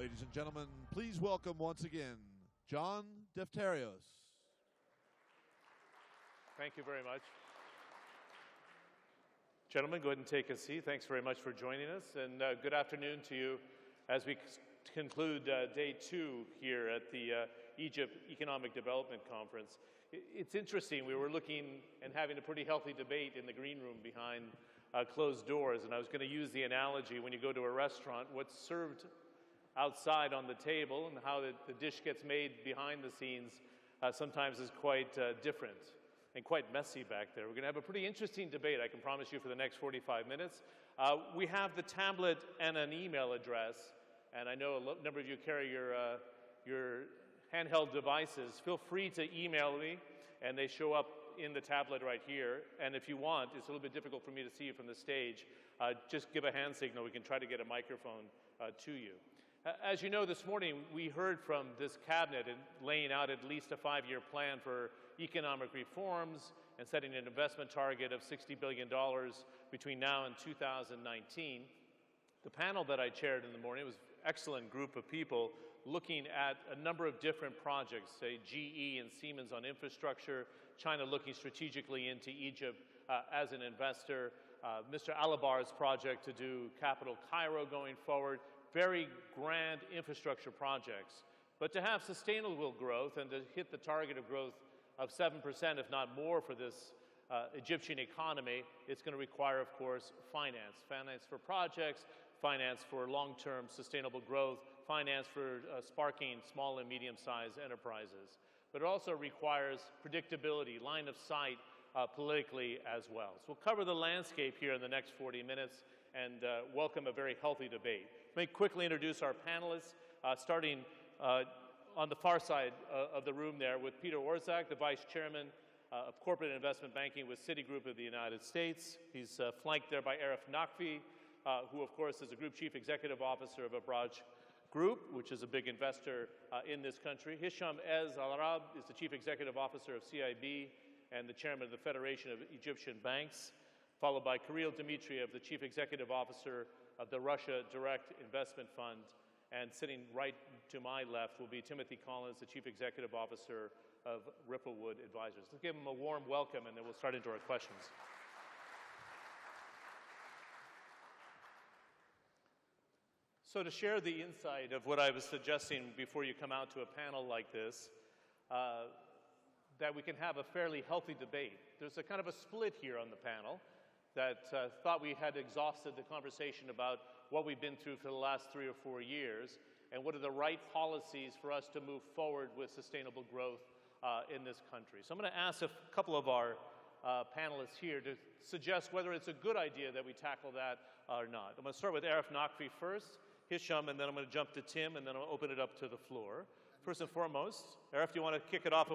Ladies and gentlemen, please welcome once again, John Defterios. Thank you very much. Gentlemen, go ahead and take a seat. Thanks very much for joining us, and good afternoon to you as we conclude day 2 here at the Egypt Economic Development Conference. It's interesting, we were looking and having a pretty healthy debate in the green room behind closed doors, and I was going to use the analogy when you go to a restaurant, what's served outside on the table and how the dish gets made behind the scenes sometimes is quite different and quite messy back there. We're going to have a pretty interesting debate, I can promise you, for the next 45 minutes. We have the tablet and an email address, and I know a number of you carry your handheld devices. Feel free to email me, and they show up in the tablet right here. And if you want, it's a little bit difficult for me to see you from the stage, just give a hand signal. We can try to get a microphone to you. As you know, this morning we heard from this cabinet laying out at least a 5-year plan for economic reforms and setting an investment target of $60 billion between now and 2019. The panel that I chaired in the morning was an excellent group of people looking at a number of different projects, say GE and Siemens on infrastructure, China looking strategically into Egypt as an investor, Mr. Alabar's project to do Capital Cairo going forward, very grand infrastructure projects. But to have sustainable growth and to hit the target of growth of 7%, if not more, for this Egyptian economy, it's going to require, of course, finance. Finance for projects, finance for long-term sustainable growth, finance for sparking small and medium-sized enterprises. But it also requires predictability, line of sight politically as well. So we'll cover the landscape here in the next 40 minutes and welcome a very healthy debate. Let me quickly introduce our panelists, starting on the far side of the room there with Peter Orszag, the Vice Chairman of Corporate Investment Banking with Citigroup of the United States. He's flanked there by Arif Naqvi, who of course is the Group Chief Executive Officer of Abraaj Group, which is a big investor in this country. Hisham Al-Arab is the Chief Executive Officer of CIB and the Chairman of the Federation of Egyptian Banks, followed by Kirill Dmitriev, the Chief Executive Officer of the Russia Direct Investment Fund. And sitting right to my left will be Timothy Collins, the Chief Executive Officer of Ripplewood Advisors. Let's give them a warm welcome, and then we'll start into our questions. So to share the insight of what I was suggesting before you come out to a panel like this, that we can have a fairly healthy debate. There's a kind of a split here on the panel that thought we had exhausted the conversation about what we've been through for the last 3 or 4 years and what are the right policies for us to move forward with sustainable growth in this country. So I'm going to ask a couple of our panelists here to suggest whether it's a good idea that we tackle that or not. I'm going to start with Arif Naqvi first, Hisham, and then I'm going to jump to Tim, and then I'll open it up to the floor. First and foremost, Arif, do you want to kick it off?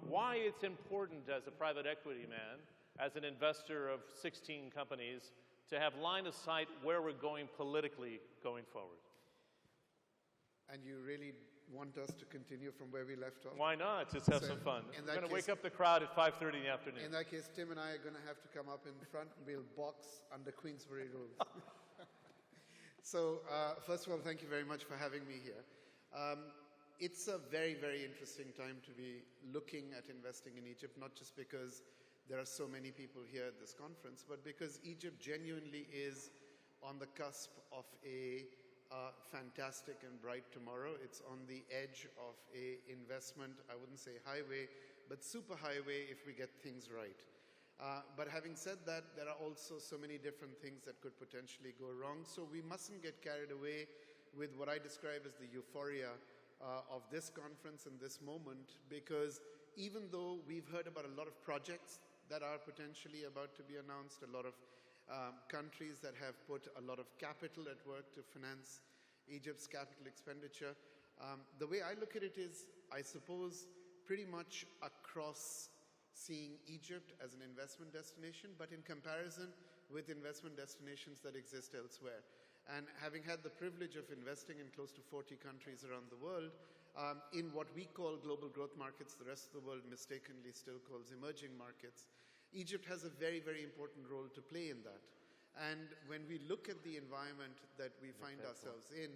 Why it's important as a private equity man, as an investor of 16 companies, to have line of sight where we're going politically going forward? And you really want us to continue from where we left off? Why not? Just have some fun. We're going to wake up the crowd at 5:30 in the afternoon. In that case, Tim and I are going to have to come up in front and we'll box under Queensbury rules. So, first of all, thank you very much for having me here. It's a very, very interesting time to be looking at investing in Egypt, not just because there are so many people here at this conference, but because Egypt genuinely is on the cusp of a fantastic and bright tomorrow. It's on the edge of a investment, I wouldn't say highway, but super highway if we get things right. But having said that, there are also so many different things that could potentially go wrong, so we mustn't get carried away with what I describe as the euphoria of this conference and this moment, because even though we've heard about a lot of projects that are potentially about to be announced, a lot of countries that have put a lot of capital at work to finance Egypt's capital expenditure, the way I look at it is, I suppose, pretty much across seeing Egypt as an investment destination, but in comparison with investment destinations that exist elsewhere. And having had the privilege of investing in close to 40 countries around the world, in what we call global growth markets, the rest of the world mistakenly still calls emerging markets, Egypt has a very, very important role to play in that. And when we look at the environment that we find ourselves in,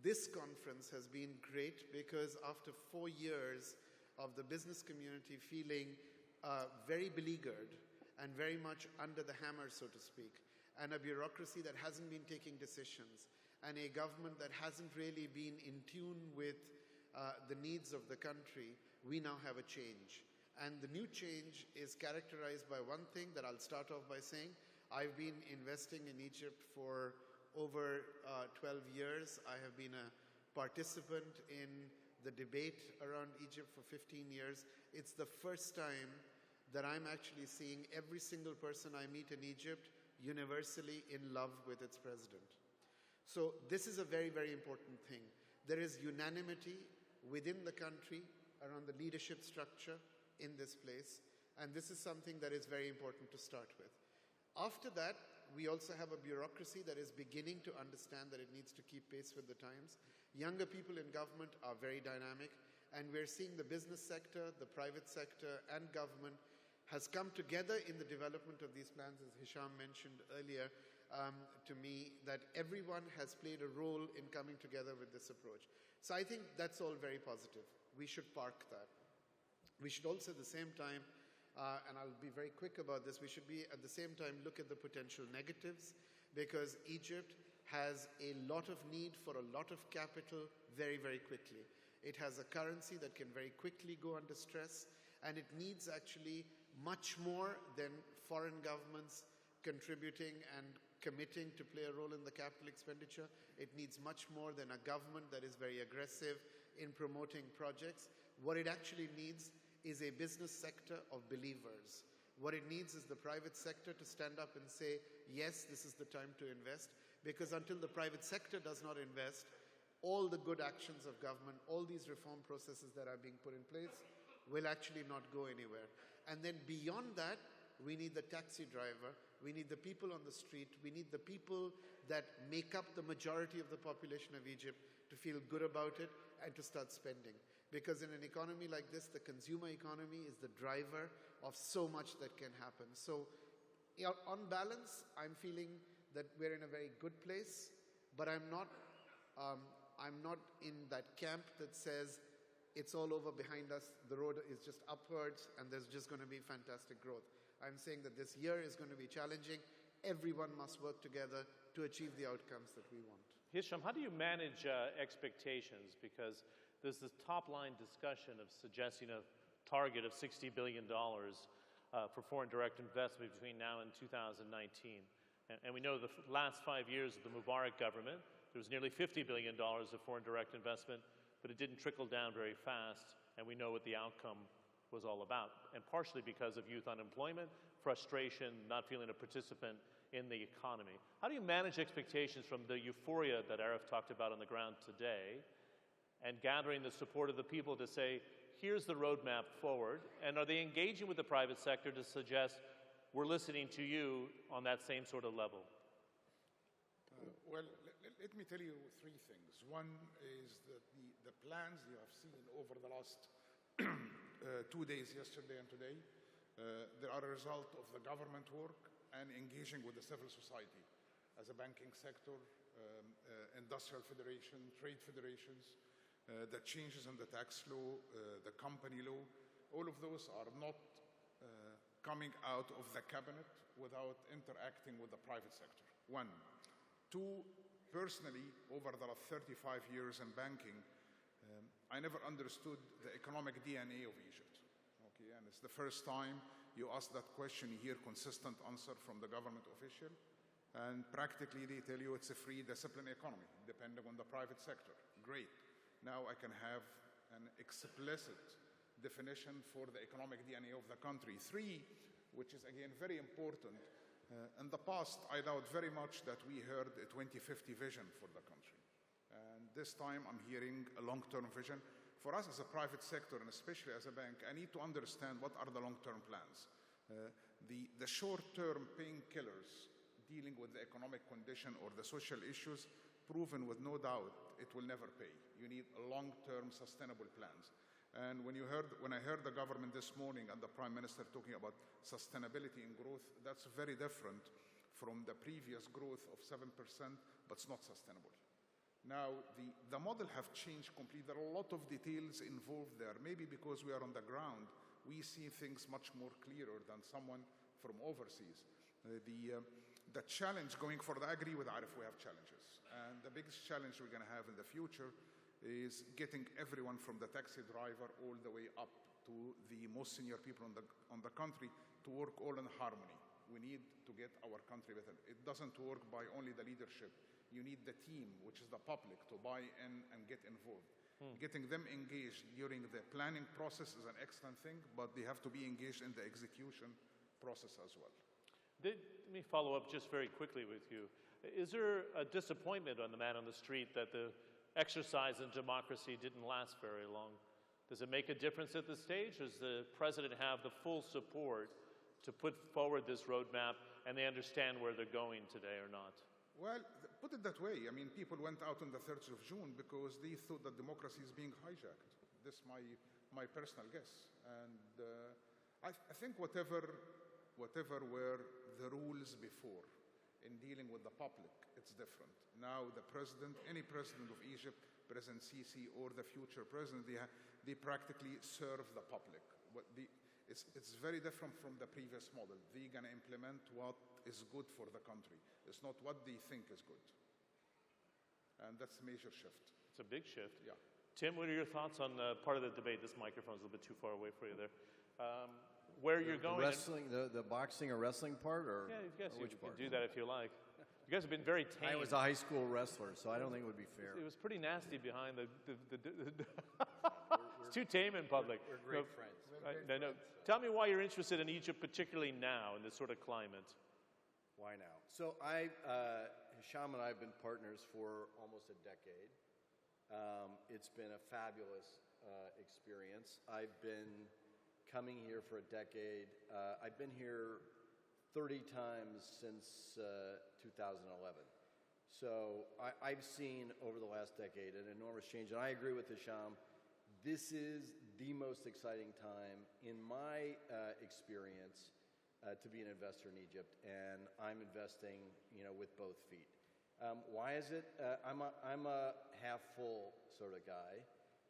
This conference has been great because after 4 years of the business community feeling very beleaguered and very much under the hammer, so to speak, and a bureaucracy that hasn't been taking decisions, and a government that hasn't really been in tune with the needs of the country, we now have a change. And the new change is characterized by one thing that I'll start off by saying. I've been investing in Egypt for over 12 years. I have been a participant in the debate around Egypt for 15 years. It's the first time that I'm actually seeing every single person I meet in Egypt universally in love with its president. So this is a very, very important thing. There is unanimity within the country around the leadership structure in this place, and this is something that is very important to start with. After that, we also have a bureaucracy that is beginning to understand that it needs to keep pace with the times. Younger people in government are very dynamic, and we're seeing the business sector, the private sector, and government has come together in the development of these plans, as Hisham mentioned earlier to me, that everyone has played a role in coming together with this approach. So I think that's all very positive. We should park that. We should also at the same time, and I'll be very quick about this, we should be at the same time look at the potential negatives, because Egypt has a lot of need for a lot of capital very, very quickly. It has a currency that can very quickly go under stress, and it needs actually much more than foreign governments contributing and committing to play a role in the capital expenditure. It needs much more than a government that is very aggressive in promoting projects. What it actually needs is a business sector of believers. What it needs is the private sector to stand up and say, yes, this is the time to invest, because until the private sector does not invest, all the good actions of government, all these reform processes that are being put in place will actually not go anywhere. And then beyond that, we need the taxi driver, we need the people on the street, we need the people that make up the majority of the population of Egypt to feel good about it and to start spending. Because in an economy like this, the consumer economy is the driver of so much that can happen. So on balance, I'm feeling that we're in a very good place, but I'm not in that camp that says it's all over behind us, the road is just upwards, and there's just going to be fantastic growth. I'm saying that this year is going to be challenging. Everyone must work together to achieve the outcomes that we want. Hisham, how do you manage expectations? Because there's this top-line discussion of suggesting a target of $60 billion for foreign direct investment between now and 2019. And we know the last 5 years of the Mubarak government, there was nearly $50 billion of foreign direct investment, but it didn't trickle down very fast, and we know what the outcome was all about. And partially because of youth unemployment, frustration, not feeling a participant in the economy. How do you manage expectations from the euphoria that Arif talked about on the ground today, and gathering the support of the people to say, here's the roadmap forward, and are they engaging with the private sector to suggest, we're listening to you on that same sort of level? Well, let me tell you three things. One is that the plans you have seen over the last 2 days, yesterday and today, they are a result of the government work and engaging with the civil society as a banking sector, industrial federation, trade federations, the changes in the tax law, the company law. All of those are not coming out of the cabinet without interacting with the private sector. One. Two, personally, over the last 35 years in banking, I never understood the economic DNA of Egypt. Okay, and it's the first time you ask that question, you hear consistent answer from the government official, and practically they tell you it's a free discipline economy, depending on the private sector. Great. Now I can have an explicit definition for the economic DNA of the country. Three, which is again very important, in the past I doubt very much that we heard a 2050 vision for the country. And this time I'm hearing a long-term vision. For us as a private sector, and especially as a bank, I need to understand what are the long-term plans. The short-term painkillers dealing with the economic condition or the social issues, proven with no doubt it will never pay. You need long-term sustainable plans. And when I heard the government this morning and the Prime Minister talking about sustainability and growth, that's very different from the previous growth of 7%, but it's not sustainable. Now, the model have changed completely. There are a lot of details involved there. Maybe because we are on the ground, we see things much more clearer than someone from overseas. The challenge going forward, I agree with Arif, we have challenges. And the biggest challenge we're going to have in the future is getting everyone from the taxi driver all the way up to the most senior people on the country to work all in harmony. We need to get our country better. It doesn't work by only the leadership. You need the team, which is the public, to buy in and get involved. Getting them engaged during the planning process is an excellent thing, but they have to be engaged in the execution process as well. Let me follow up just very quickly with you. Is there a disappointment on the man on the street that the exercise in democracy didn't last very long? Does it make a difference at this stage? Does the president have the full support to put forward this roadmap, and they understand where they're going today or not? Well, put it that way. I mean, people went out on the 3rd of June because they thought that democracy is being hijacked. This is my personal guess. And I think whatever were the rules before in dealing with the public, it's different. Now the president, any president of Egypt, President Sisi or the future president, they practically serve the public. It's very different from the previous model. They're going to implement what is good for the country. It's not what they think is good. And that's a major shift. It's a big shift. Yeah. Tim, what are your thoughts on part of the debate? This microphone's a little bit too far away for you there. Where you're going? Wrestling, the boxing or wrestling part, or yeah, you guys which can part? do that if you like. You guys have been very tame. I was a high school wrestler, so I don't think it would be fair. It was pretty nasty behind the it's too tame in public. We're great friends. No. Tell me why you're interested in Egypt, particularly now, in this sort of climate. Why now? So Hisham and I have been partners for almost a decade. It's been a fabulous experience. I've been coming here for a decade. I've been here 30 times since 2011. So I've seen over the last decade an enormous change. And I agree with Hisham. This is the most exciting time in my experience to be an investor in Egypt, and I'm investing, with both feet. Why is it? I'm a half full sort of guy,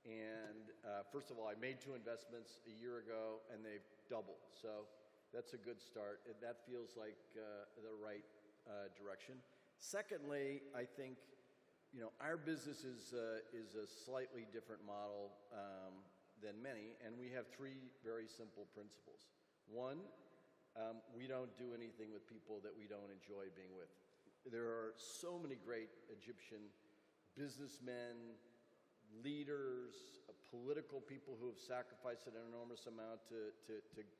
and first of all, I made 2 investments a year ago, and they've doubled. So that's a good start. That feels like the right direction. Secondly, I think our business is a slightly different model than many, and we have 3 very simple principles. One, we don't do anything with people that we don't enjoy being with. There are so many great Egyptian businessmen, leaders, political people who have sacrificed an enormous amount to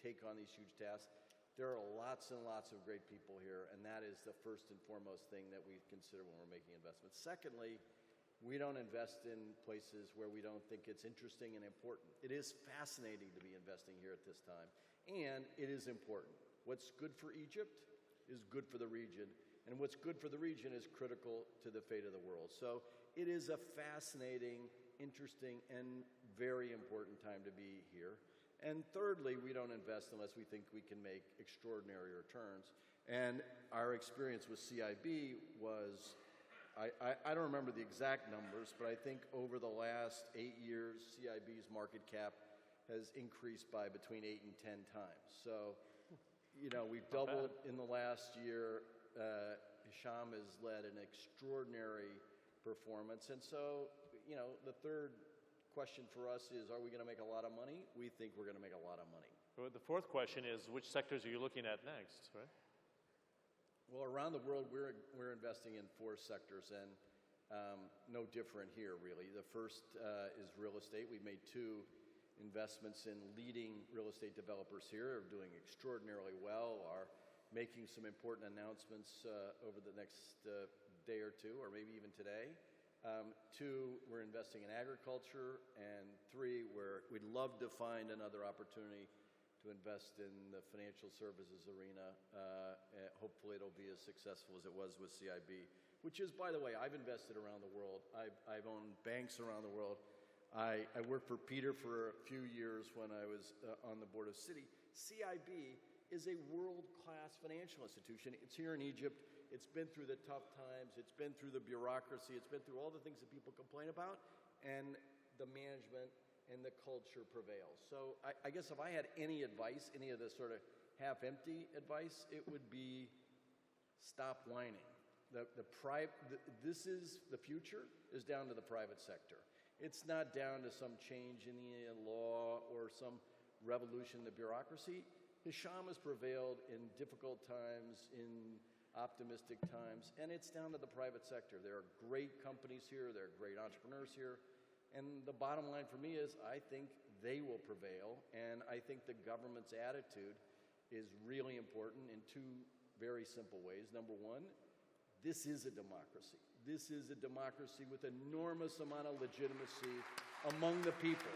take on these huge tasks. There are lots and lots of great people here, and that is the first and foremost thing that we consider when we're making investments. Secondly, we don't invest in places where we don't think it's interesting and important. It is fascinating to be investing here at this time, and it is important. What's good for Egypt is good for the region, and what's good for the region is critical to the fate of the world. So it is a fascinating, interesting, and very important time to be here. And thirdly, we don't invest unless we think we can make extraordinary returns. And our experience with CIB was, I don't remember the exact numbers, but I think over the last 8 years, CIB's market cap has increased by between 8 and 10 times. So, we've doubled in the last year. Hisham has led an extraordinary performance. And so, the third question for us is, are we going to make a lot of money? We think we're going to make a lot of money. Well, the fourth question is, which sectors are you looking at next, right? Well, around the world, we're investing in 4 sectors, and no different here, really. The first is real estate. We've made 2 investments in leading real estate developers here, are doing extraordinarily well, are making some important announcements over the next day or 2, or maybe even today. 2, we're investing in agriculture, and 3, we'd love to find another opportunity to invest in the financial services arena. Hopefully it'll be as successful as it was with CIB, which is, by the way, I've invested around the world. I've owned banks around the world. I worked for Peter for a few years when I was on the board of Citi. CIB is a world-class financial institution. It's here in Egypt. It's been through the tough times. It's been through the bureaucracy. It's been through all the things that people complain about, and the management and the culture prevails. So I guess if I had any advice, any of the sort of half-empty advice, it would be stop whining. This is the future is down to the private sector. It's not down to some change in the law or some revolution in the bureaucracy. Hisham has prevailed in difficult times, in optimistic times, and it's down to the private sector. There are great companies here, there are great entrepreneurs here, and the bottom line for me is I think they will prevail, and I think the government's attitude is really important in two very simple ways. Number one, this is a democracy. This is a democracy with enormous amount of legitimacy among the people.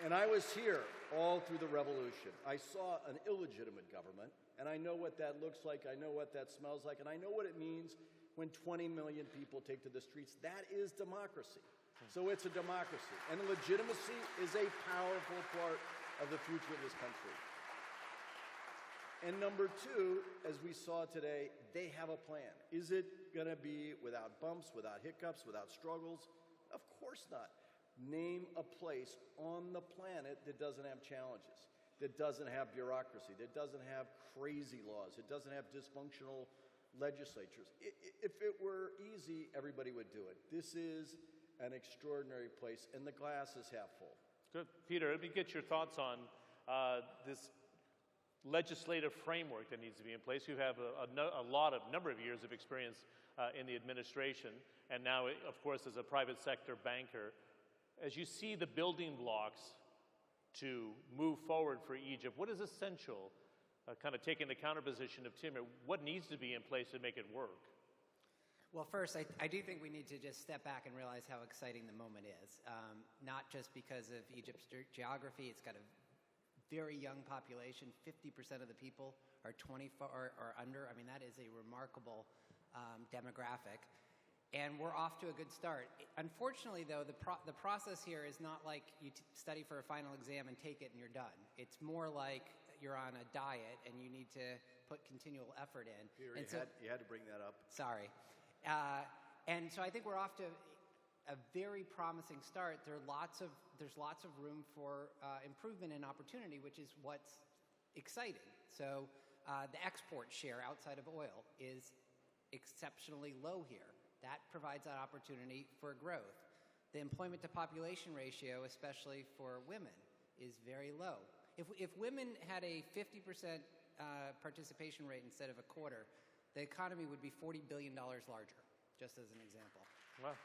And I was here all through the revolution. I saw an illegitimate government, and I know what that looks like, I know what that smells like, and I know what it means when 20 million people take to the streets. That is democracy. So it's a democracy. And legitimacy is a powerful part of the future of this country. And number two, as we saw today, they have a plan. Is it going to be without bumps, without hiccups, without struggles? Of course not. Name a place on the planet that doesn't have challenges, that doesn't have bureaucracy, that doesn't have crazy laws, it doesn't have dysfunctional legislatures. If it were easy, everybody would do it. This is an extraordinary place, and the glass is half full. Good. Peter, let me get your thoughts on this legislative framework that needs to be in place. You have a number of years of experience in the administration, and now, of course, as a private sector banker. As you see the building blocks to move forward for Egypt, what is essential, kind of taking the counterposition of Timur, what needs to be in place to make it work? Well, first, I do think we need to just step back and realize how exciting the moment is. Not just because of Egypt's geography. It's got a very young population. 50% of the people are 24 or under. I mean, that is a remarkable demographic. And we're off to a good start. Unfortunately, though, the process here is not like you study for a final exam and take it and you're done. It's more like you're on a diet and you need to put continual effort in. Peter, and you had to bring that up. Sorry. And so I think we're off to a very promising start. There's lots of room for improvement and opportunity, which is what's exciting. So the export share outside of oil is exceptionally low here. That provides that opportunity for growth. The employment to population ratio, especially for women, is very low. If women had a 50% participation rate instead of a quarter, the economy would be $40 billion larger, just as an example. Wow.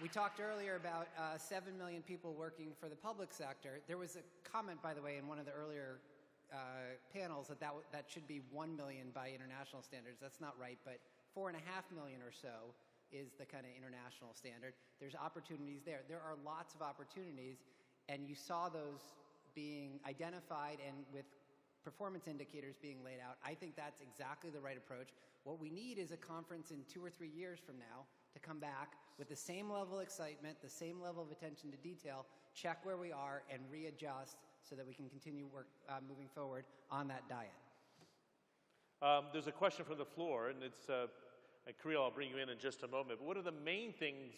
We talked earlier about 7 million people working for the public sector. There was a comment, by the way, in one of the earlier panels that should be 1 million by international standards. That's not right, but 4.5 million or so is the kind of international standard. There's opportunities there. There are lots of opportunities, and you saw those being identified and with performance indicators being laid out. I think that's exactly the right approach. What we need is a conference in 2 or 3 years from now to come back with the same level of excitement, the same level of attention to detail, check where we are, and readjust so that we can continue moving forward on that diet. There's a question from the floor, and it's, Kirill, I'll bring you in just a moment. But what are the main things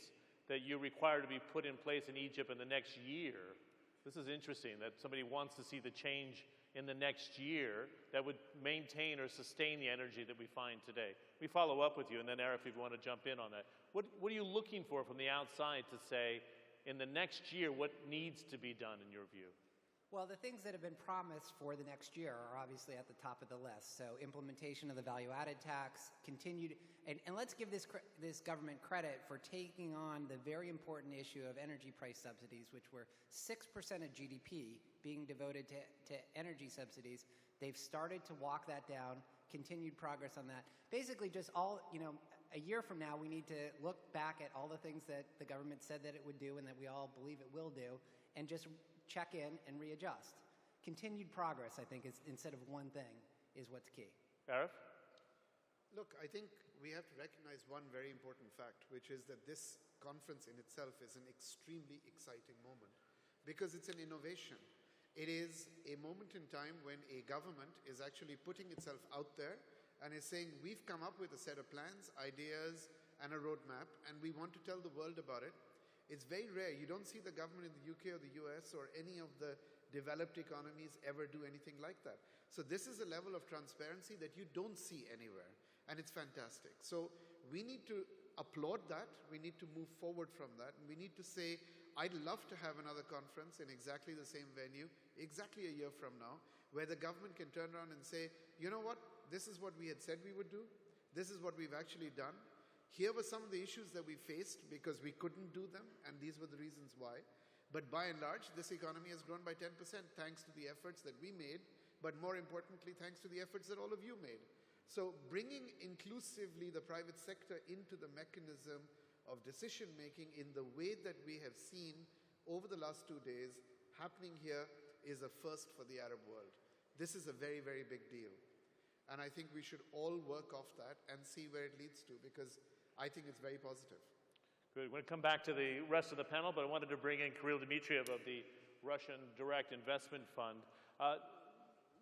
that you require to be put in place in Egypt in the next year? This is interesting, that somebody wants to see the change in the next year that would maintain or sustain the energy that we find today. We follow up with you, and then Arif, if you want to jump in on that. What are you looking for from the outside to say, in the next year, what needs to be done in your view? Well, the things that have been promised for the next year are obviously at the top of the list. So implementation of the value-added tax, continued, and let's give this government credit for taking on the very important issue of energy price subsidies, which were 6% of GDP being devoted to energy subsidies. They've started to walk that down, continued progress on that. Basically, just a year from now, we need to look back at all the things that the government said that it would do and that we all believe it will do, and just check in and readjust. Continued progress, I think, instead of one thing, is what's key. Arif? Look, I think we have to recognize one very important fact, which is that this conference in itself is an extremely exciting moment because it's an innovation. It is a moment in time when a government is actually putting itself out there and is saying, we've come up with a set of plans, ideas, and a roadmap, and we want to tell the world about it. It's very rare. You don't see the government in the UK or the US or any of the developed economies ever do anything like that. So this is a level of transparency that you don't see anywhere, and it's fantastic. So we need to applaud that. We need to move forward from that, and we need to say, I'd love to have another conference in exactly the same venue, exactly a year from now, where the government can turn around and say, you know what, this is what we had said we would do. This is what we've actually done. Here were some of the issues that we faced because we couldn't do them, and these were the reasons why. But by and large, this economy has grown by 10% thanks to the efforts that we made, but more importantly, thanks to the efforts that all of you made. So bringing inclusively the private sector into the mechanism of decision-making in the way that we have seen over the last 2 days happening here is a first for the Arab world. This is a very, very big deal. And I think we should all work off that and see where it leads to, because I think it's very positive. Good. We're going to come back to the rest of the panel, but I wanted to bring in Kirill Dmitriev of the Russian Direct Investment Fund.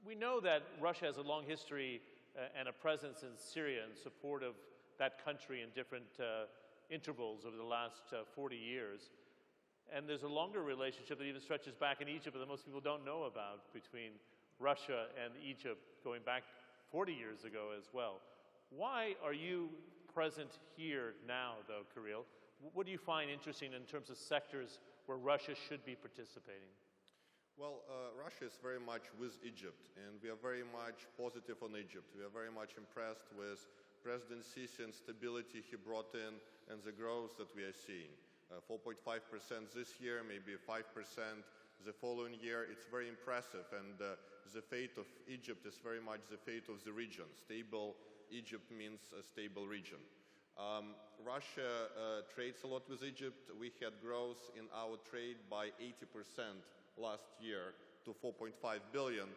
We know that Russia has a long history and a presence in Syria in support of that country in different intervals over the last 40 years. And there's a longer relationship that even stretches back in Egypt that most people don't know about between Russia and Egypt going back 40 years ago as well. Why are you present here now, though, Kirill? What do you find interesting in terms of sectors where Russia should be participating? Well, Russia is very much with Egypt, and we are very much positive on Egypt. We are very much impressed with President Sisi and stability he brought in and the growth that we are seeing. 4.5% this year, maybe 5% the following year. It's very impressive, and the fate of Egypt is very much the fate of the region. Stable Egypt means a stable region. Russia trades a lot with Egypt. We had growth in our trade by 80% last year to 4.5 billion.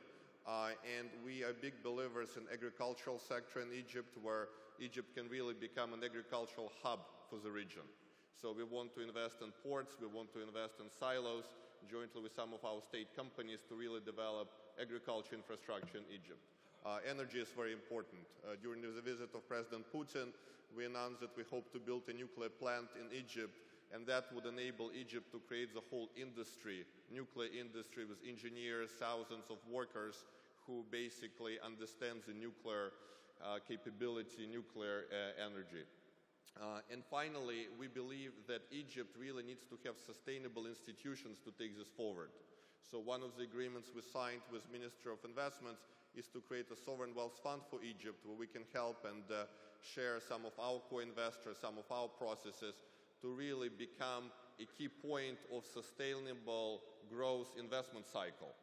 And we are big believers in agricultural sector in Egypt, where Egypt can really become an agricultural hub for the region. So we want to invest in ports, we want to invest in silos, jointly with some of our state companies to really develop agriculture infrastructure in Egypt. Energy is very important. During the visit of President Putin, we announced that we hope to build a nuclear plant in Egypt, and that would enable Egypt to create the whole industry, nuclear industry, with engineers, thousands of workers who basically understand the nuclear capability, nuclear energy. And finally, we believe that Egypt really needs to have sustainable institutions to take this forward. So one of the agreements we signed with Ministry of Investments is to create a sovereign wealth fund for Egypt, where we can help and share some of our co-investors, some of our processes, to really become a key point of sustainable growth investment cycle.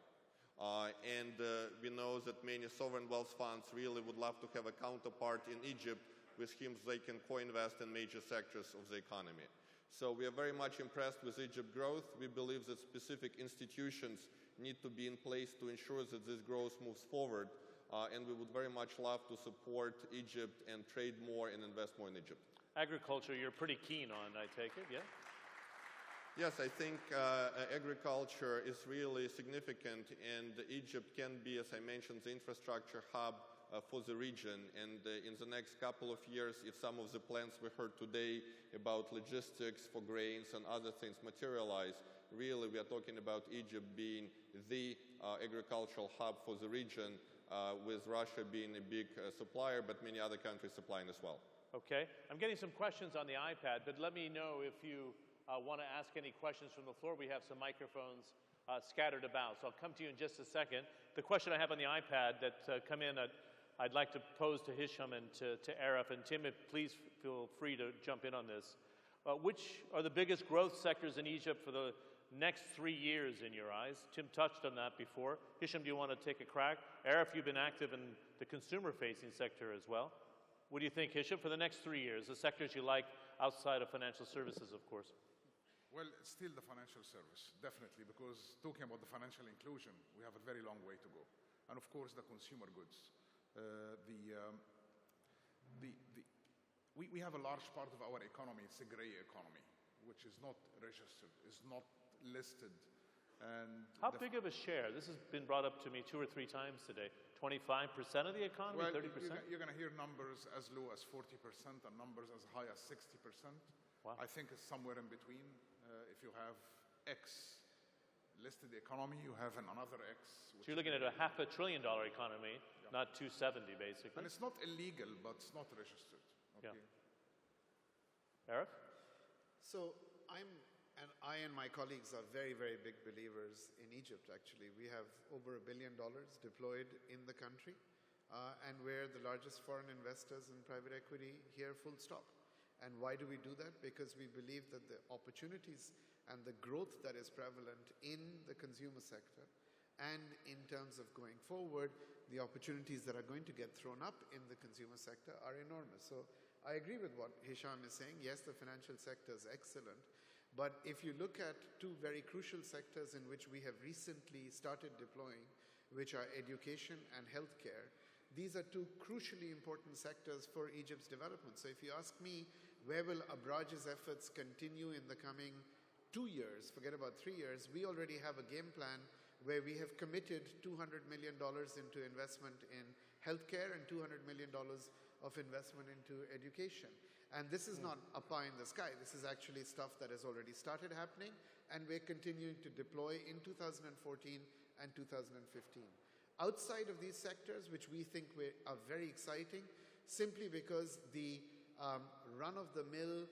And we know that many sovereign wealth funds really would love to have a counterpart in Egypt with whom they can co-invest in major sectors of the economy. So we are very much impressed with Egypt growth. We believe that specific institutions need to be in place to ensure that this growth moves forward. And we would very much love to support Egypt and trade more and invest more in Egypt. Agriculture, you're pretty keen on, I take it, yeah? Yes, I think agriculture is really significant, and Egypt can be, as I mentioned, the infrastructure hub for the region. And in the next couple of years, if some of the plans we heard today about logistics for grains and other things materialize, really we are talking about Egypt being the agricultural hub for the region, with Russia being a big supplier, but many other countries supplying as well. Okay. I'm getting some questions on the iPad, but let me know if you want to ask any questions from the floor. We have some microphones scattered about, so I'll come to you in just a second. The question I have on the iPad that come in, I'd like to pose to Hisham and to Arif, and Tim, please feel free to jump in on this. Which are the biggest growth sectors in Egypt for the next 3 years in your eyes? Tim touched on that before. Hisham, do you want to take a crack? Arif, you've been active in the consumer-facing sector as well. What do you think, Hisham, for the next 3 years, the sectors you like outside of financial services, of course? Well, still the financial service, definitely, because talking about the financial inclusion, we have a very long way to go. And of course, the consumer goods. We have a large part of our economy, it's a gray economy, which is not registered, is not listed And How big of a share? This has been brought up to me 2 or 3 times today. 25% of the economy, well, 30%? you're going to hear numbers as low as 40% and numbers as high as 60%. Wow. I think it's somewhere in between. If you have X listed economy, you have another X. So you're looking at a $500 billion economy, not 270 basically. And it's not illegal, but it's not registered. Okay. Yeah. Arif? So I and my colleagues are very, very big believers in Egypt, actually. We have over $1 billion deployed in the country, and we're the largest foreign investors in private equity here, full stop. And why do we do that? Because we believe that the opportunities and the growth that is prevalent in the consumer sector, and in terms of going forward, the opportunities that are going to get thrown up in the consumer sector are enormous. So I agree with what Hisham is saying. Yes, the financial sector is excellent. But if you look at 2 very crucial sectors in which we have recently started deploying, which are education and healthcare, these are 2 crucially important sectors for Egypt's development. So if you ask me, where will Abraaj's efforts continue in the coming 2 years, forget about 3 years, we already have a game plan where we have committed $200 million into investment in healthcare and $200 million of investment into education. And this is not a pie in the sky. This is actually stuff that has already started happening, and we're continuing to deploy in 2014 and 2015. Outside of these sectors, which we think are very exciting, simply because the run-of-the-mill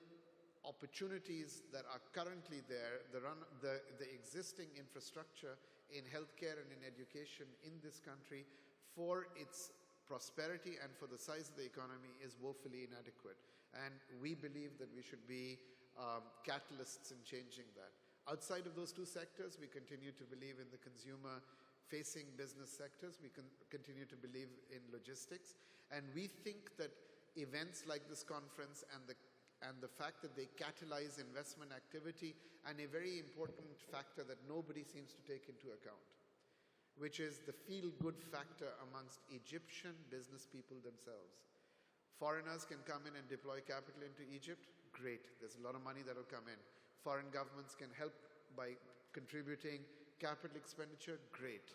opportunities that are currently there, the existing infrastructure in healthcare and in education in this country for its prosperity and for the size of the economy is woefully inadequate. And we believe that we should be catalysts in changing that. Outside of those 2 sectors, we continue to believe in the consumer-facing business sectors. We continue to believe in logistics. And we think that events like this conference and the fact that they catalyze investment activity, and a very important factor that nobody seems to take into account, which is the feel-good factor amongst Egyptian business people themselves. Foreigners can come in and deploy capital into Egypt. Great. There's a lot of money that will come in. Foreign governments can help by contributing capital expenditure. Great.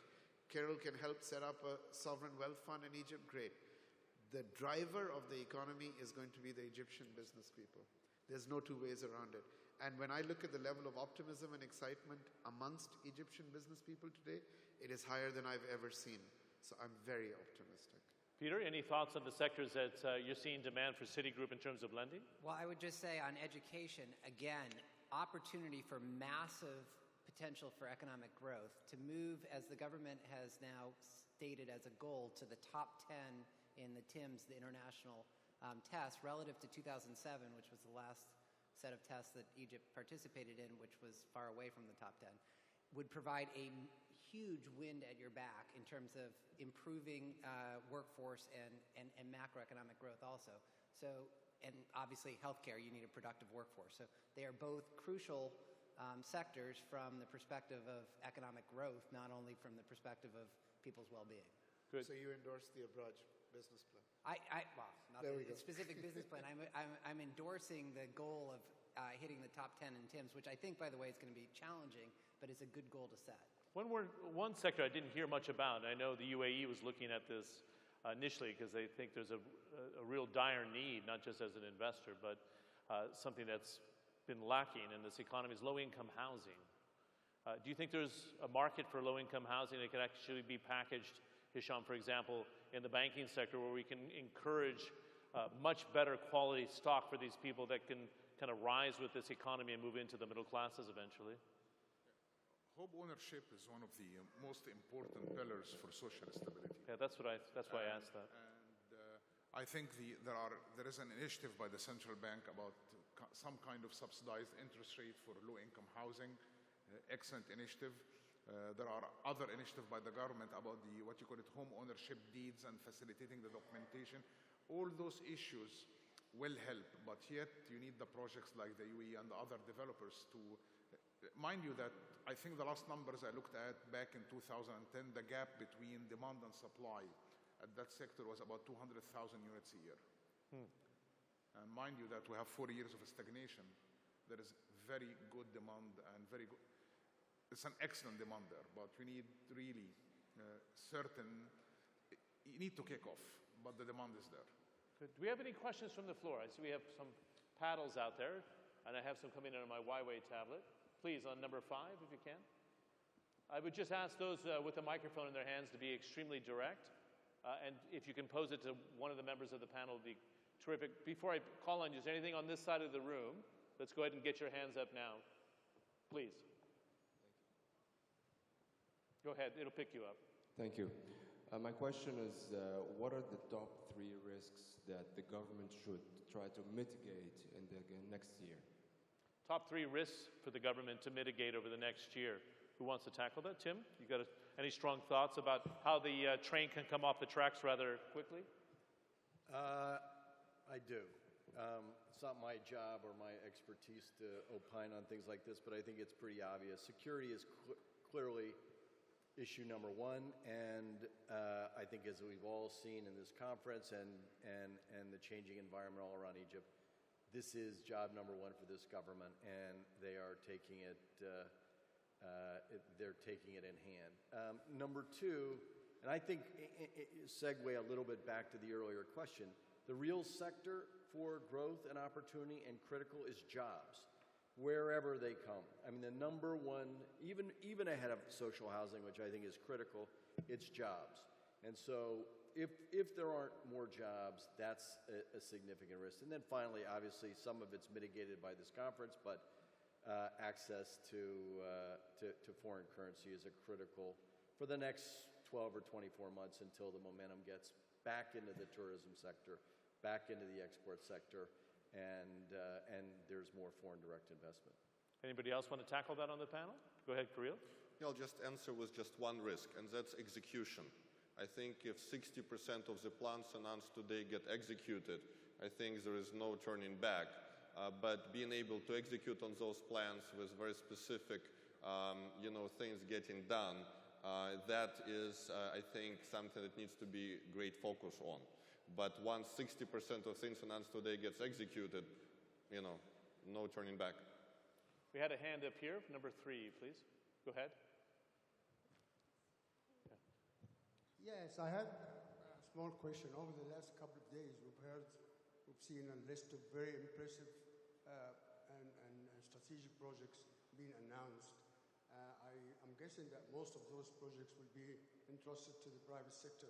Kirill can help set up a sovereign wealth fund in Egypt. Great. The driver of the economy is going to be the Egyptian business people. There's no 2 ways around it. And when I look at the level of optimism and excitement amongst Egyptian business people today, it is higher than I've ever seen. So I'm very optimistic. Peter, any thoughts on the sectors that you're seeing demand for Citigroup in terms of lending? Well, I would just say on education, again, opportunity for massive potential for economic growth to move, as the government has now stated as a goal, to the top 10 in the TIMS, the international test, relative to 2007, which was the last set of tests that Egypt participated in, which was far away from the top 10, would provide a huge wind at your back in terms of improving workforce and macroeconomic growth also. So, and obviously healthcare, you need a productive workforce. So they are both crucial sectors from the perspective of economic growth, not only from the perspective of people's well-being. Good. So you endorse the Abraaj business plan? Well, not the specific business plan. I'm endorsing the goal of hitting the top 10 in TIMS, which I think, by the way, is going to be challenging, but it's a good goal to set. One sector I didn't hear much about, I know the UAE was looking at this initially because they think there's a real dire need, not just as an investor, but something that's been lacking in this economy is low-income housing. Do you think there's a market for low-income housing that could actually be packaged, Hisham, for example, in the banking sector where we can encourage much better quality stock for these people that can kind of rise with this economy and move into the middle classes eventually? Home ownership is one of the most important pillars for social stability. Yeah, that's why I asked that. And I think there is an initiative by the central bank about some kind of subsidized interest rate for low-income housing. Excellent initiative. There are other initiatives by the government about what you call it, home ownership deeds and facilitating the documentation. All those issues will help, but yet you need the projects like the UAE and the other developers to mind you that I think the last numbers I looked at back in 2010, the gap between demand and supply at that sector was about 200,000 units a year. And mind you that we have 4 years of stagnation. There is very good demand and very good. it's an excellent demand there, but we need really you need to kick off, but the demand is there. Good. Do we have any questions from the floor? I see we have some paddles out there, and I have some coming in on my Y-Way tablet. Please, on number 5, if you can. I would just ask those with a microphone in their hands to be extremely direct, and if you can pose it to one of the members of the panel, it would be terrific. Before I call on you, is there anything on this side of the room? Let's go ahead and get your hands up now. Please. Go ahead, it'll pick you up. Thank you. My question is, what are the top 3 risks that the government should try to mitigate in the next year? Top 3 risks for the government to mitigate over the next year. Who wants to tackle that? Tim, you got any strong thoughts about how the train can come off the tracks rather quickly? I do. It's not my job or my expertise to opine on things like this, but I think it's pretty obvious. Security is clearly issue number 1, and I think as we've all seen in this conference and the changing environment all around Egypt, this is job number 1 for this government, and they are taking it. They're taking it in hand. Number 2, and I think segue a little bit back to the earlier question. The real sector for growth and opportunity and critical is jobs, wherever they come. I mean, the number 1, even ahead of social housing, which I think is critical, it's jobs. And so if there aren't more jobs, that's a significant risk. And then finally, obviously, some of it's mitigated by this conference, but access to foreign currency is a critical for the next 12 or 24 months until the momentum gets back into the tourism sector, back into the export sector, and there's more foreign direct investment. Anybody else want to tackle that on the panel? Go ahead, Kirill. Yeah, I'll just answer with just one risk, and that's execution. I think if 60% of the plans announced today get executed, I think there is no turning back. But being able to execute on those plans with very specific, things getting done, that is, I think, something that needs to be great focus on. But once 60% of things announced today gets executed, no turning back. We had a hand up here, number 3, please. Go ahead. Yes, I have a small question. Over the last couple of days, we've seen a list of very impressive and strategic projects being announced. I'm guessing that most of those projects will be entrusted to the private sector.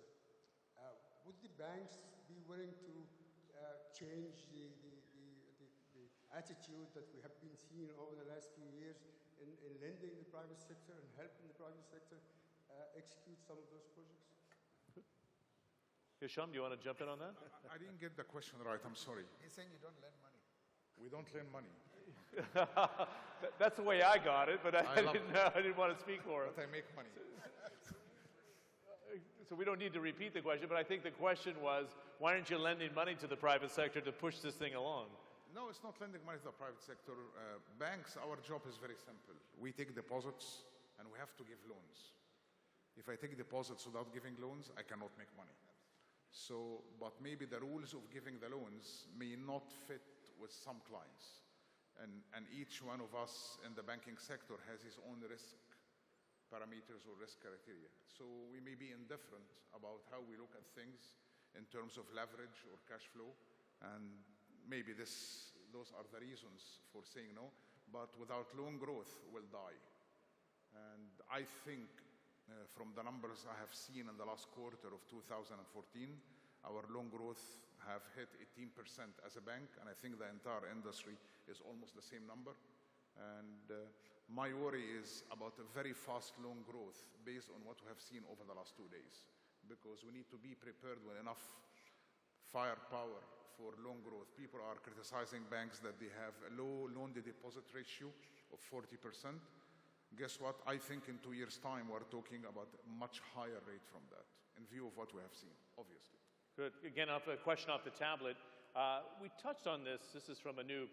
Would the banks be willing to change the attitude that we have been seeing over the last few years in lending the private sector and helping the private sector execute some of those projects? Hisham, do you want to jump in on that? I didn't get the question right. I'm sorry. He's saying you don't lend money. We don't lend money. That's the way I got it, but I didn't want to speak for it. But I make money. So we don't need to repeat the question, but I think the question was, why aren't you lending money to the private sector to push this thing along? No, it's not lending money to the private sector. Banks, our job is very simple. We take deposits, and we have to give loans. If I take deposits without giving loans, I cannot make money. So, but maybe the rules of giving the loans may not fit with some clients. And each one of us in the banking sector has his own risk parameters or risk criteria. So we may be indifferent about how we look at things in terms of leverage or cash flow. And maybe those are the reasons for saying no. But without loan growth, we'll die. And I think from the numbers I have seen in the last quarter of 2014, our loan growth have hit 18% as a bank, and I think the entire industry is almost the same number. And my worry is about a very fast loan growth based on what we have seen over the last 2 days, because we need to be prepared with enough firepower for loan growth. People are criticizing banks that they have a low loan-to-deposit ratio of 40%. Guess what? I think in 2 years' time, we're talking about a much higher rate from that, in view of what we have seen, obviously. Good. Again, a question off the tablet. We touched on this. This is from Anoop.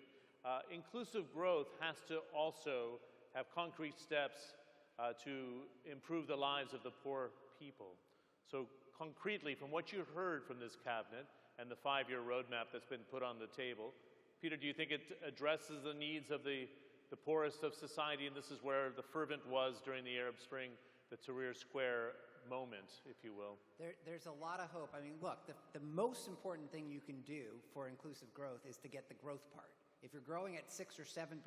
Inclusive growth has to also have concrete steps to improve the lives of the poor people. So concretely, from what you heard from this cabinet and the 5-year roadmap that's been put on the table, Peter, do you think it addresses the needs of the the poorest of society, and this is where the fervent was during the Arab Spring, the Tahrir Square moment, if you will. There's a lot of hope. I mean, look, the most important thing you can do for inclusive growth is to get the growth part. If you're growing at 6 or 7%,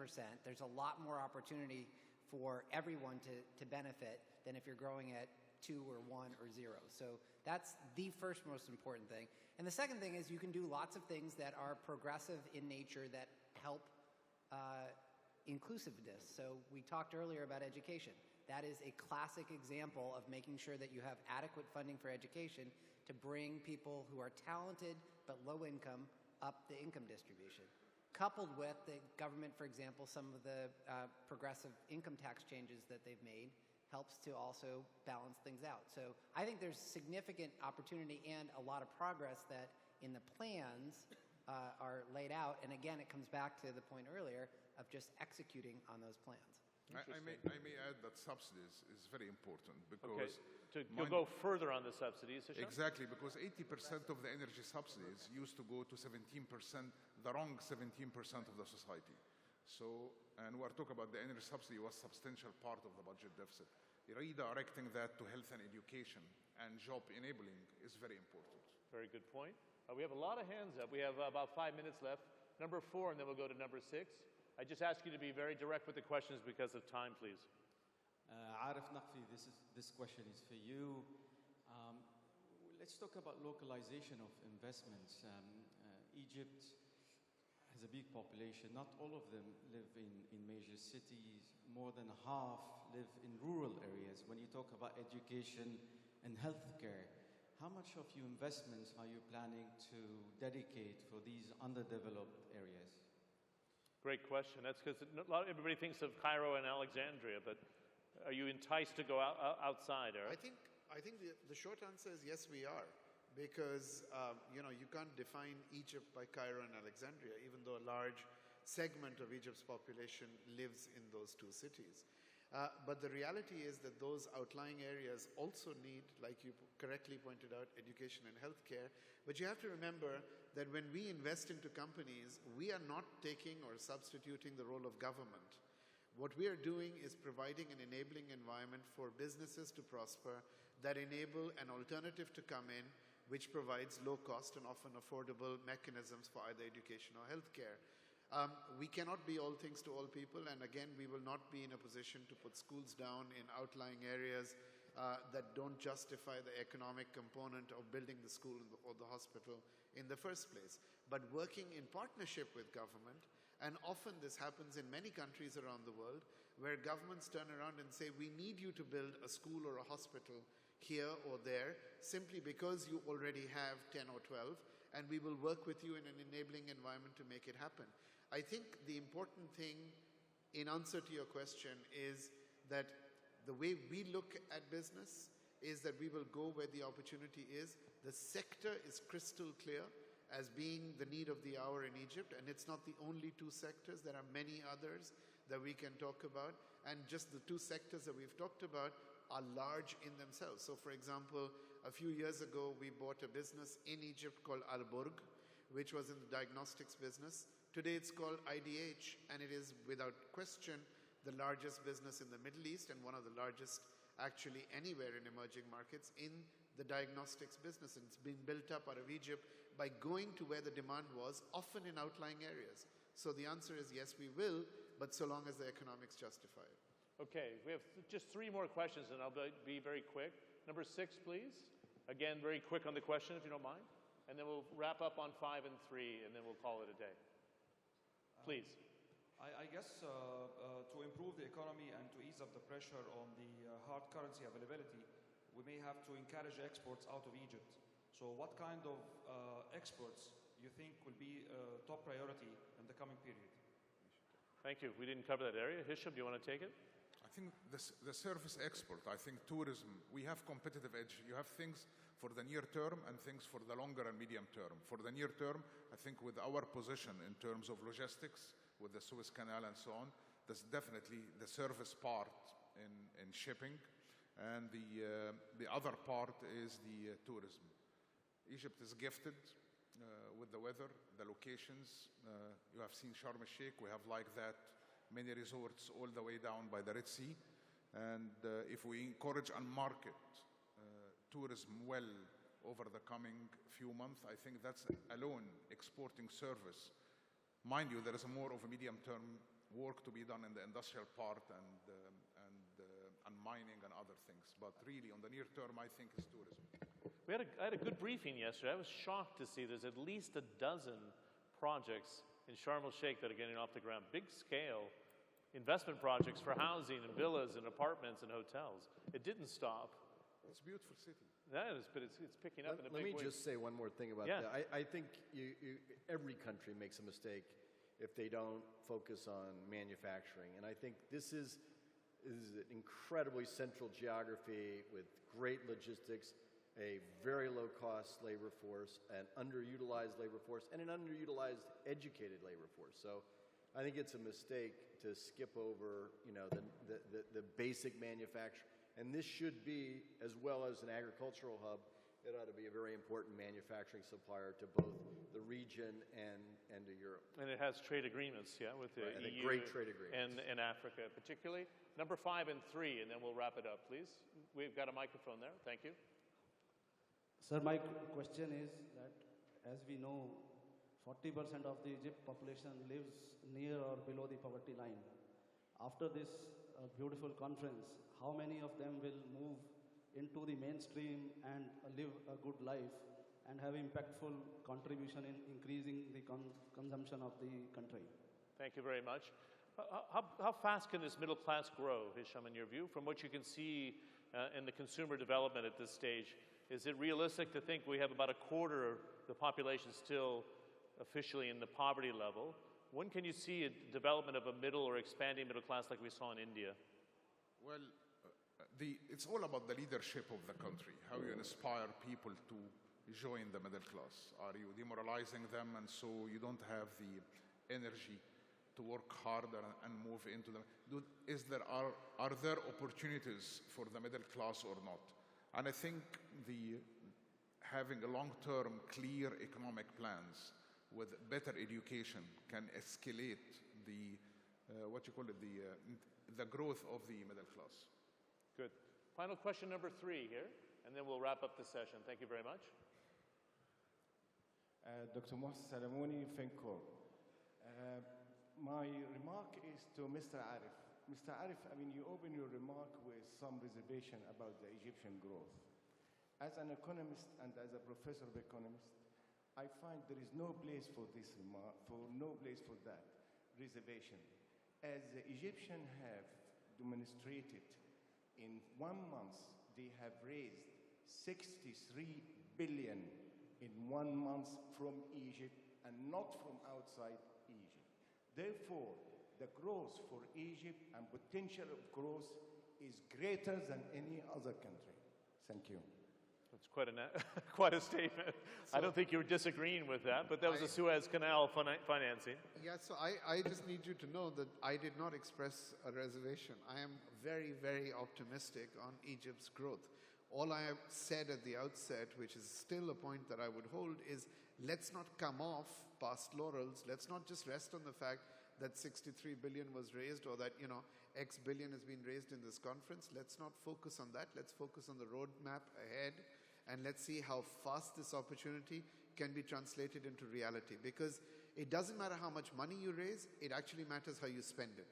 there's a lot more opportunity for everyone to benefit than if you're growing at 2 or 1 or 0. So that's the first most important thing. And the second thing is you can do lots of things that are progressive in nature that help inclusiveness. So we talked earlier about education. That is a classic example of making sure that you have adequate funding for education to bring people who are talented but low income up the income distribution. Coupled with the government, for example, some of the progressive income tax changes that they've made helps to also balance things out. So I think there's significant opportunity and a lot of progress that in the plans are laid out. And again, it comes back to the point earlier of just executing on those plans. I may add that subsidies is very important because... You'll go further on the subsidies, Hisham? Exactly, because 80% of the energy subsidies used to go to 17%, the wrong 17% of the society. So, and we're talking about the energy subsidy was a substantial part of the budget deficit. Redirecting that to health and education and job enabling is very important. Very good point. We have a lot of hands up. We have about 5 minutes left. Number 4, and then we'll go to number 6. I just ask you to be very direct with the questions because of time, please. Arif, Naqvi, this question is for you. Let's talk about localization of investments. Egypt has a big population. Not all of them live in major cities. More than half live in rural areas. When you talk about education and healthcare, how much of your investments are you planning to dedicate for these underdeveloped areas? Great question. That's because everybody thinks of Cairo and Alexandria, but are you enticed to go outside, Arif? I think the short answer is yes, we are. Because, you can't define Egypt by Cairo and Alexandria, even though a large segment of Egypt's population lives in those two cities. But the reality is that those outlying areas also need, like you correctly pointed out, education and healthcare. But you have to remember that when we invest into companies, we are not taking or substituting the role of government. What we are doing is providing an enabling environment for businesses to prosper that enable an alternative to come in, which provides low cost and often affordable mechanisms for either education or healthcare. We cannot be all things to all people, and again, we will not be in a position to put schools down in outlying areas that don't justify the economic component of building the school or the hospital in the first place. But working in partnership with government, and often this happens in many countries around the world, where governments turn around and say, we need you to build a school or a hospital here or there, simply because you already have 10 or 12, and we will work with you in an enabling environment to make it happen. I think the important thing in answer to your question is that the way we look at business is that we will go where the opportunity is. The sector is crystal clear as being the need of the hour in Egypt, and it's not the only two sectors. There are many others that we can talk about, and just the two sectors that we've talked about are large in themselves. So for example, a few years ago, we bought a business in Egypt called Al-Burg, which was in the diagnostics business. Today it's called IDH, and it is without question the largest business in the Middle East and one of the largest actually anywhere in emerging markets in the diagnostics business. And it's been built up out of Egypt by going to where the demand was, often in outlying areas. So the answer is yes, we will, but so long as the economics justify it. Okay, we have just 3 more questions, and I'll be very quick. Number 6, please. Again, very quick on the question, if you don't mind. And then we'll wrap up on 5 and 3, and then we'll call it a day. Please. I guess to improve the economy and to ease up the pressure on the hard currency availability, we may have to encourage exports out of Egypt. So what kind of exports you think will be top priority in the coming period? Thank you. We didn't cover that area. Hisham, do you want to take it? I think the service export, I think tourism, we have competitive edge. You have things for the near term and things for the longer and medium term. For the near term, I think with our position in terms of logistics, with the Suez Canal and so on, there's definitely the service part in shipping, and the other part is the tourism. Egypt is gifted with the weather, the locations. You have seen Sharm el-Sheikh. We have like that many resorts all the way down by the Red Sea. And if we encourage and market tourism well over the coming few months, I think that's alone exporting service. Mind you, there is more of a medium-term work to be done in the industrial part and mining and other things. But really, on the near term, I think is tourism. I had a good briefing yesterday. I was shocked to see there's at least a dozen projects in Sharm el-Sheikh that are getting off the ground. Big scale investment projects for housing and villas and apartments and hotels. It didn't stop. It's a beautiful city. That is, but it's picking up in a big way. Let me just say one more thing about that. I think every country makes a mistake if they don't focus on manufacturing. And I think this is an incredibly central geography with great logistics, a very low-cost labor force, an underutilized labor force, and an underutilized educated labor force. So I think it's a mistake to skip over, the basic manufacturing. And this should be, as well as an agricultural hub, it ought to be a very important manufacturing supplier to both the region and to Europe. And it has trade agreements, with the EU great trade agreements. and Africa, particularly. Number 5 and 3, and then we'll wrap it up, please. We've got a microphone there. Thank you. Sir, my question is that, as we know, 40% of the Egypt population lives near or below the poverty line. After this beautiful conference, how many of them will move into the mainstream and live a good life and have impactful contribution in increasing the consumption of the country? Thank you very much. How fast can this middle class grow, Hisham, in your view, from what you can see in the consumer development at this stage? Is it realistic to think we have about a quarter of the population still officially in the poverty level? When can you see a development of a middle or expanding middle class like we saw in India? Well, it's all about the leadership of the country, how you inspire people to join the middle class. Are you demoralizing them and so you don't have the energy to work harder and move into them? Are there opportunities for the middle class or not? And I think having a long-term, clear economic plans with better education can escalate the growth of the middle class. Good. Final question number 3 here, and then we'll wrap up the session. Thank you very much. Dr. Mohsen Salamoni, FinCorp. My remark is to Mr. Arif. Mr. Arif, you open your remark with some reservation about the Egyptian growth. As an economist and as a professor of economics, I find there is no place for this remark, no place for that reservation. As the Egyptians have demonstrated, in 1 month, they have raised 63 billion in 1 month from Egypt and not from outside Egypt. Therefore, the growth for Egypt and potential of growth is greater than any other country. Thank you. That's quite a statement. So I don't think you were disagreeing with that, but that was the Suez Canal financing. Yeah, so I just need you to know that I did not express a reservation. I am very, very optimistic on Egypt's growth. All I have said at the outset, which is still a point that I would hold, is let's not come off past laurels. Let's not just rest on the fact that 63 billion was raised or that, X billion has been raised in this conference. Let's not focus on that. Let's focus on the roadmap ahead, and let's see how fast this opportunity can be translated into reality. Because it doesn't matter how much money you raise, it actually matters how you spend it,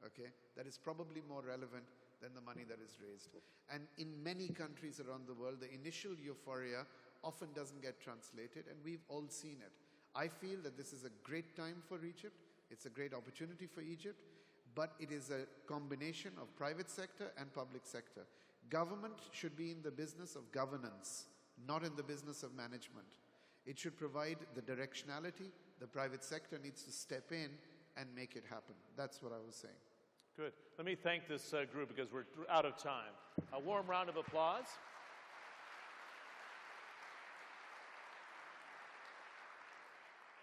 okay? That is probably more relevant than the money that is raised. And in many countries around the world, the initial euphoria often doesn't get translated, and we've all seen it. I feel that this is a great time for Egypt. It's a great opportunity for Egypt, but it is a combination of private sector and public sector. Government should be in the business of governance, not in the business of management. It should provide the directionality. The private sector needs to step in and make it happen. That's what I was saying. Good. Let me thank this group because we're out of time. A warm round of applause.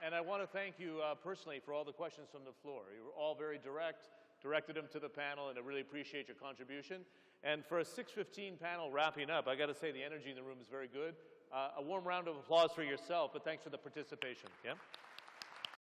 And I want to thank you personally for all the questions from the floor. You were all very direct, directed them to the panel, and I really appreciate your contribution. And for a 6:15 panel wrapping up, I got to say the energy in the room is very good. A warm round of applause for yourself, but thanks for the participation. Yeah?